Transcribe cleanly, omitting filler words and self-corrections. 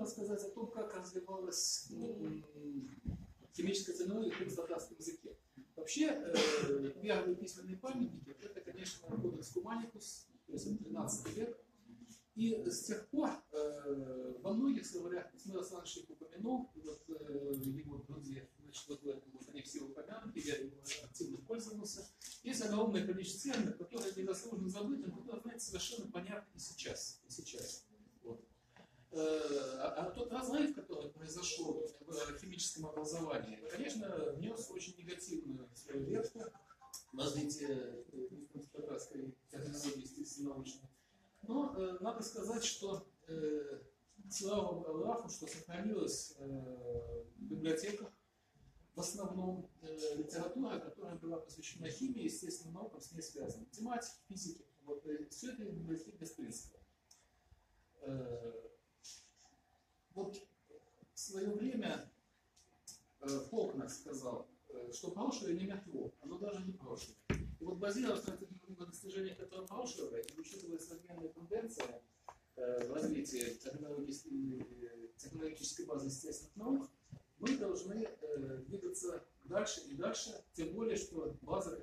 рассказать о том, как развивалась химическая терминология в татарском языке. Вообще, первые письменные памятники, это, конечно, кодекс Куманикус, то есть это 13 век. И с тех пор во многих словарях, Исмаил Александрович их упомянул, вот, его друзья, значит, вот они все упомянуты, я его активно пользовался. Есть огромное количество терминов, которые незаслуженно забыты, но которые, знаете, совершенно понятны и сейчас. Вот. А тот разрыв, который произошел в химическом образовании, конечно, внес очень негативную свою лепту в развитие татарской терминологии, естественно, научной. Но надо сказать, что слава Аллаху, что сохранилась в библиотеках в основном литература, которая была посвящена химии, естественным наукам, с ней связана. Математике, физике. Вот, все это в библиотеке без принципа. Вот в свое время Фолкнер сказал, что прошлое не мертво, оно даже не прошлое. И вот базируясь на достижениях этого прошлого, и учитывая современные тенденции в развитии технологической базы естественных наук, мы должны двигаться дальше и дальше, тем более, что база